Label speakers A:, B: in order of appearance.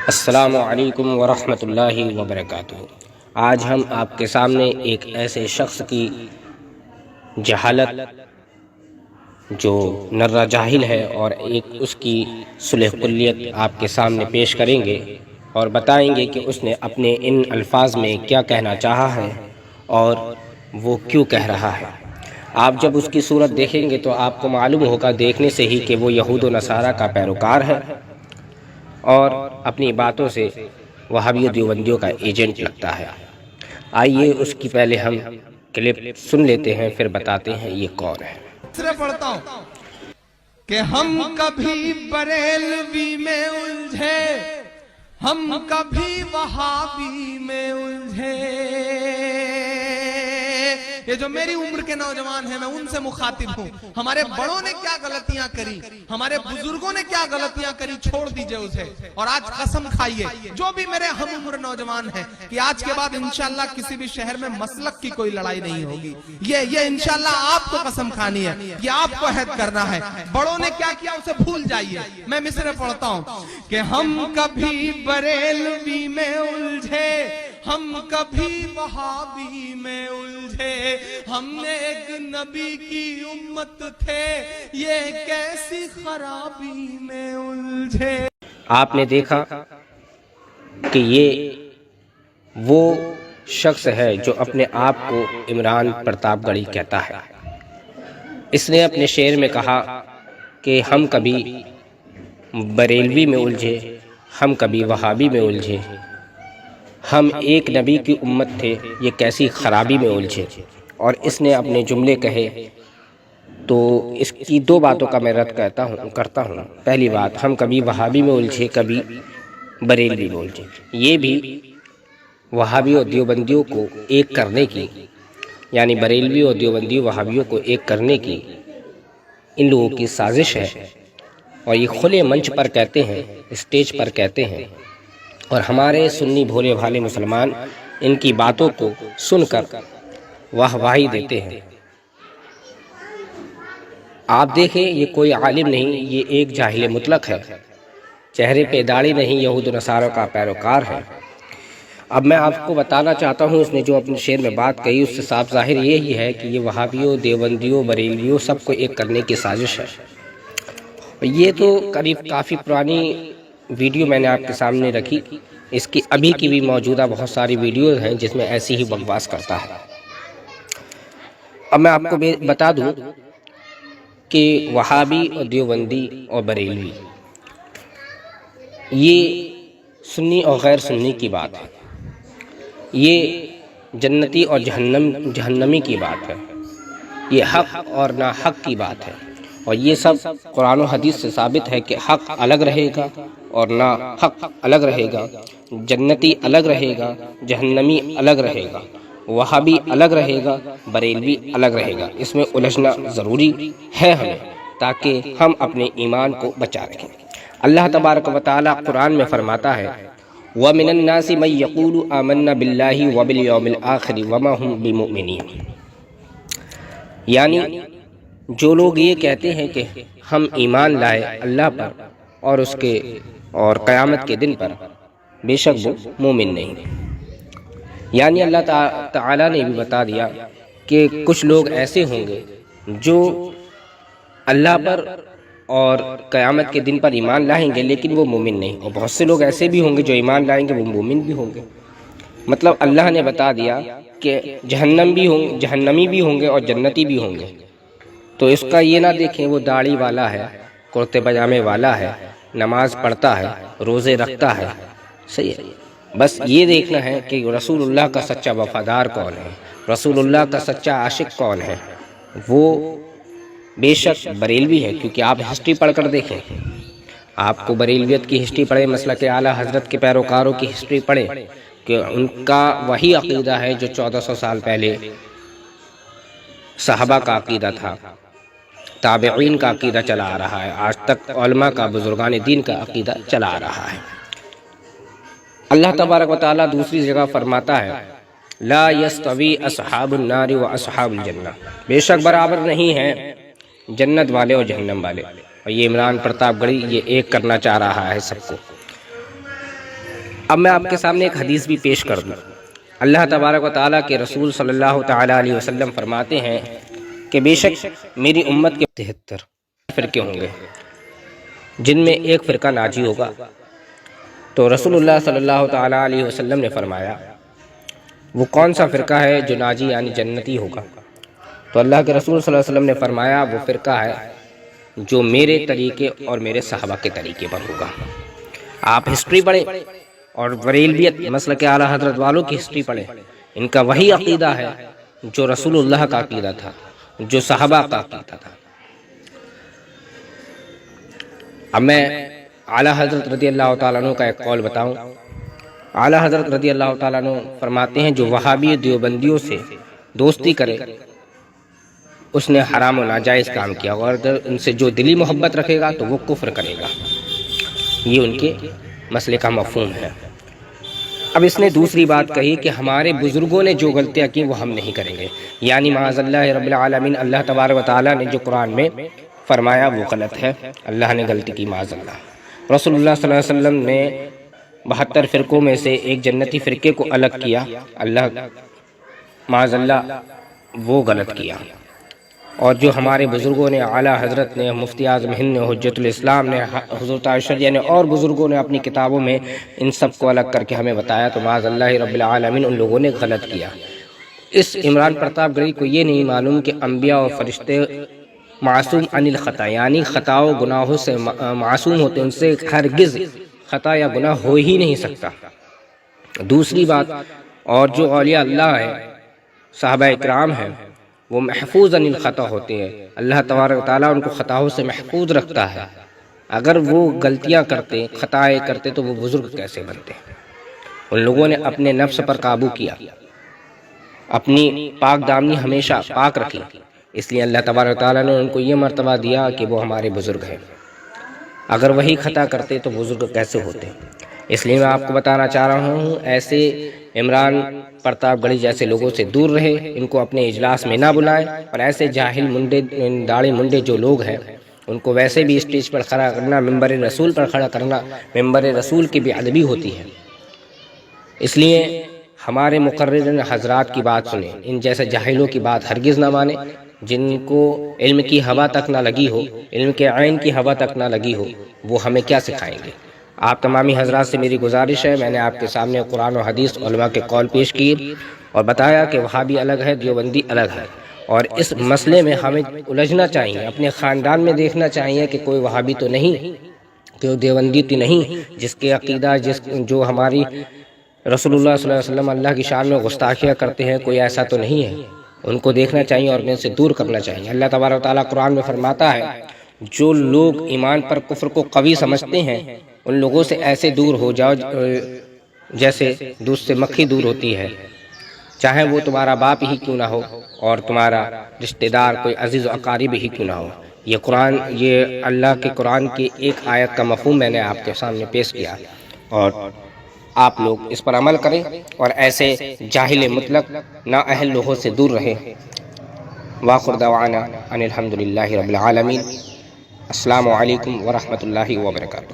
A: السلام علیکم ورحمۃ اللہ وبرکاتہ۔ آج ہم آپ کے سامنے ایک ایسے شخص کی جہالت جو نرہ جاہل ہے اور ایک اس کی صلح کلیت آپ کے سامنے پیش کریں گے اور بتائیں گے کہ اس نے اپنے ان الفاظ میں کیا کہنا چاہا ہے اور وہ کیوں کہہ رہا ہے۔ آپ جب اس کی صورت دیکھیں گے تو آپ کو معلوم ہوگا دیکھنے سے ہی کہ وہ یہود و نصارہ کا پیروکار ہے اور اپنی باتوں سے وہابی و دیوبندیوں کا ایجنٹ لگتا ہے۔ آئیے اس کی پہلے ہم کلپ سن لیتے ہیں، پھر بتاتے ہیں یہ کون ہے۔
B: پڑھتا ہوں کہ ہم کبھی بریلوی میں الجھے، ہم کبھی وہابی میں الجھے۔ یہ جو میری عمر کے نوجوان ہیں میں ان سے مخاطب ہوں۔ ہمارے بڑوں نے کیا غلطیاں کری، ہمارے بزرگوں نے کیا غلطیاں کری، چھوڑ دیجئے اسے اور آج قسم کھائیے جو بھی میرے ہم عمر نوجوان ہیں کہ آج کے بعد انشاءاللہ کسی بھی شہر میں مسلک کی کوئی لڑائی نہیں ہوگی۔ یہ انشاءاللہ آپ کو قسم کھانی ہے، یہ آپ کو عہد کرنا ہے۔ بڑوں نے کیا کیا اسے بھول جائیے۔ میں مصرع پڑھتا ہوں کہ ہم کبھی بریلوی میں الجھے، ہم کبھی وہابی میں الجھے، ہم نے ایک نبی کی امت تھے، یہ کیسی خرابی میں الجھے۔
A: آپ نے دیکھا کہ یہ وہ شخص ہے جو اپنے آپ کو عمران پرتاپ گڑھی کہتا ہے۔ اس نے اپنے شعر میں کہا کہ ہم کبھی بریلوی میں الجھے، ہم کبھی وہابی میں الجھے، ہم ایک نبی کی امت تھے، یہ کیسی خرابی میں الجھے۔ اور اس نے اپنے جملے کہے تو اس کی دو باتوں کا میں رد کرتا ہوں۔ پہلی بات، ہم کبھی وہابی میں الجھے، کبھی بریلوی میں الجھے، یہ بھی وہابی اور دیوبندیوں کو ایک کرنے کی، یعنی بریلوی اور دیوبندی وہابیوں کو ایک کرنے کی ان لوگوں کی سازش ہے، اور یہ کھلے منچ پر کہتے ہیں، اسٹیج پر کہتے ہیں، اور ہمارے سنی بھولے بھالے مسلمان ان کی باتوں کو سن کر واہی دیتے ہیں۔ آپ دیکھیں یہ کوئی عالم نہیں، یہ ایک جاہل مطلق ہے، چہرے پہ داڑھی نہیں، یہود و نصارہ کا پیروکار ہے۔ اب میں آپ کو بتانا چاہتا ہوں اس نے جو اپنے شعر میں بات کہی اس سے صاف ظاہر یہی ہے کہ یہ وہابیوں، دیوبندیوں، بریلویوں سب کو ایک کرنے کی سازش ہے۔ یہ تو کافی پرانی ویڈیو میں نے آپ کے سامنے رکھی، اس کی ابھی کی بھی موجودہ بہت ساری ویڈیوز ہیں جس میں ایسی ہی بکواس کرتا ہے۔ اب میں آپ کو بتا دوں کہ وہابی اور دیوبندی اور بریلوی یہ سنی اور غیر سنی کی بات ہے، یہ جنتی اور جہنمی کی بات ہے، یہ حق اور ناحق کی بات ہے، اور یہ سب قرآن و حدیث سے ثابت ہے کہ حق الگ رہے گا اور ناحق الگ رہے گا، جنتی الگ رہے گا، جہنمی الگ رہے گا، وہابی الگ رہے گا، بریلوی الگ رہے گا۔ اس میں الجھنا ضروری ہے ہمیں، تاکہ ہم اپنے ایمان کو بچا رکھیں۔ اللہ تبارک و تعالی قرآن میں فرماتا ہے وَمِنَ النَّاسِ مَن يَقُولُ آمَنَّا بِاللَّهِ وَبِالْيَوْمِ الْآخِرِ وَمَا هُمْ بِمُؤْمِنِينَ، یعنی جو لوگ یہ کہتے ہیں کہ ہم ایمان لائے اللہ پر اور اس کے اور قیامت کے دن پر، بے شک وہ مومن نہیں۔ یعنی اللہ تعالیٰ نے بھی بتا دیا کہ کچھ لوگ ایسے ہوں گے جو اللہ پر اور قیامت کے دن پر ایمان لائیں گے لیکن وہ مومن نہیں، اور بہت سے لوگ ایسے بھی ہوں گے جو ایمان لائیں گے وہ مومن بھی ہوں گے۔ مطلب اللہ نے بتا دیا کہ جہنمی بھی ہوں گے اور جنتی بھی ہوں گے۔ تو اس کا یہ نہ دیکھیں وہ داڑھی والا ہے، کرتے پاجامے والا ہے، نماز پڑھتا ہے، روزے رکھتا ہے، صحیح ہے۔ بس یہ دیکھنا ہے کہ رسول اللہ کا سچا وفادار کون ہے، رسول اللہ کا سچا عاشق کون ہے۔ وہ بے شک بریلوی ہے، کیونکہ آپ ہسٹری پڑھ کر دیکھیں، آپ کو بریلویت کی ہسٹری پڑھیں، مسلک اعلیٰ حضرت کے پیروکاروں کی ہسٹری پڑھیں کہ ان کا وہی عقیدہ ہے جو 1400 سال پہلے صحابہ کا عقیدہ تھا، تابعین کا عقیدہ چلا آ رہا ہے، آج تک علماء کا، بزرگان دین کا عقیدہ چلا آ رہا ہے۔ اللہ تبارک و تعالیٰ دوسری جگہ فرماتا ہے لا یستوی اصحاب النار و اصحاب الجنہ، بے شک برابر نہیں ہیں جنت والے اور جہنم والے۔ اور یہ عمران پرتاپ گڑھی یہ ایک کرنا چاہ رہا ہے سب کو۔ اب میں آپ کے سامنے ایک حدیث بھی پیش کر دوں۔ اللہ تبارک و تعالیٰ کے رسول صلی اللہ تعالیٰ علیہ وسلم فرماتے ہیں کہ بے شک میری امت کے 73 فرقے ہوں گے جن میں ایک فرقہ ناجی ہوگا۔ تو رسول اللہ صلی اللہ تعالیٰ علیہ وسلم نے فرمایا وہ کون سا فرقہ ہے جو ناجی یعنی جنتی ہوگا؟ تو اللہ کے رسول صلی اللہ علیہ وسلم نے فرمایا وہ فرقہ ہے جو میرے طریقے اور میرے صحابہ کے طریقے پر ہوگا۔ آپ ہسٹری پڑھیں اور بریلویت مسلک اعلیٰ حضرت والوں کی ہسٹری پڑھیں، ان کا وہی عقیدہ ہے جو رسول اللہ کا عقیدہ تھا، جو صحابہ کا عقیدہ تھا۔ اب میں اعلیٰ حضرت رضی اللہ تعالیٰ عنہ کا ایک قول بتاؤں۔ اعلیٰ حضرت رضی اللہ تعالیٰ عنہ فرماتے ہیں جو وہابی دیوبندیوں سے دوستی کرے اس نے حرام و ناجائز کام کیا، اور اگر ان سے جو دلی محبت رکھے گا تو وہ کفر کرے گا۔ یہ ان کے مسئلے کا مفہوم ہے۔ اب اس نے دوسری بات کہی کہ ہمارے بزرگوں نے جو غلطیاں کی وہ ہم نہیں کریں گے، یعنی معاذ اللہ رب العالمین اللہ تبارک و تعالیٰ نے جو قرآن میں فرمایا وہ غلط ہے، اللہ نے غلطی کی معاذ اللہ۔ رسول اللہ صلی اللہ علیہ وسلم نے 72 فرقوں میں سے ایک جنتی فرقے کو الگ کیا، اللہ معاذ اللہ وہ غلط کیا۔ اور جو ہمارے بزرگوں نے، اعلیٰ حضرت نے، مفتی اعظم ہند نے، حجت الاسلام نے، حضرت عائشہ نے اور بزرگوں نے اپنی کتابوں میں ان سب کو الگ کر کے ہمیں بتایا، تو معاذ اللہ رب العالمین ان لوگوں نے غلط کیا۔ اس عمران پرتاپ گڑھی کو یہ نہیں معلوم کہ انبیاء اور فرشتے معصوم عن الخطا یعنی خطا و گناہوں سے معصوم ہوتے، ان سے ہرگز خطا یا گناہ ہو ہی نہیں سکتا۔ دوسری بات، اور جو اولیاء اللہ ہے، صحابہ اکرام ہیں، وہ محفوظ عن الخطا ہوتے ہیں، اللہ تبارک و تعالیٰ ان کو خطاؤں سے محفوظ رکھتا ہے۔ اگر وہ غلطیاں کرتے، خطائیں کرتے تو وہ بزرگ کیسے بنتے؟ ان لوگوں نے اپنے نفس پر قابو کیا، اپنی پاک دامنی ہمیشہ پاک رکھی، اس لیے اللہ تبارک و تعالیٰ نے ان کو یہ مرتبہ دیا کہ وہ ہمارے بزرگ ہیں۔ اگر وہی خطا کرتے تو بزرگ کیسے ہوتے؟ اس لیے میں آپ کو بتانا چاہ رہا ہوں ایسے عمران پرتاپ گڑھی جیسے لوگوں سے دور رہے، ان کو اپنے اجلاس میں نہ بلائیں، اور ایسے جاہل منڈے داڑھی منڈے جو لوگ ہیں ان کو ویسے بھی اسٹیج پر کھڑا کرنا، ممبر رسول پر کھڑا کرنا، ممبر رسول کی بھی ادبی ہوتی ہے۔ اس لیے ہمارے مقررین حضرات کی بات سنیں، ان جیسے جاہلوں کی بات ہرگز نہ مانیں، جن کو علم کی ہوا تک نہ لگی ہو، علم کے عین کی ہوا تک نہ لگی ہو، وہ ہمیں کیا سکھائیں گے۔ آپ تمامی حضرات سے میری گزارش ہے، میں نے آپ کے سامنے قرآن و حدیث علماء کے قول پیش کیے اور بتایا کہ وہابی الگ ہے، دیوبندی الگ ہے، اور اس مسئلے میں ہمیں الجھنا چاہیے، اپنے خاندان میں دیکھنا چاہیے کہ کوئی وہابی تو نہیں، کوئی دیوبندی تو نہیں جس کے عقیدہ جو ہماری رسول اللہ صلی اللہ علیہ وسلم اللہ کی شان میں گستاخیاں کرتے ہیں، کوئی ایسا تو نہیں ہے۔ ان کو دیکھنا چاہیے اور ان سے دور کرنا چاہیے۔ اللہ تبارک و تعالیٰ قرآن میں فرماتا ہے جو لوگ ایمان پر کفر کو قوی سمجھتے ہیں ان لوگوں سے ایسے دور ہو جاؤ جیسے دودھ سے مکھی دور ہوتی ہے، چاہے وہ تمہارا باپ ہی کیوں نہ ہو اور تمہارا رشتہ دار کوئی عزیز و اقارب ہی کیوں نہ ہو۔ یہ اللہ کے قرآن کی ایک آیت کا مفہوم میں نے آپ کے سامنے پیش کیا، اور آپ لوگ اس پر عمل کریں اور ایسے جاہل مطلق نااہل لوگوں سے دور رہیں۔ وآخر دعوانا ان الحمدللہ رب العالمین۔ السلام علیکم ورحمۃ اللہ وبرکاتہ۔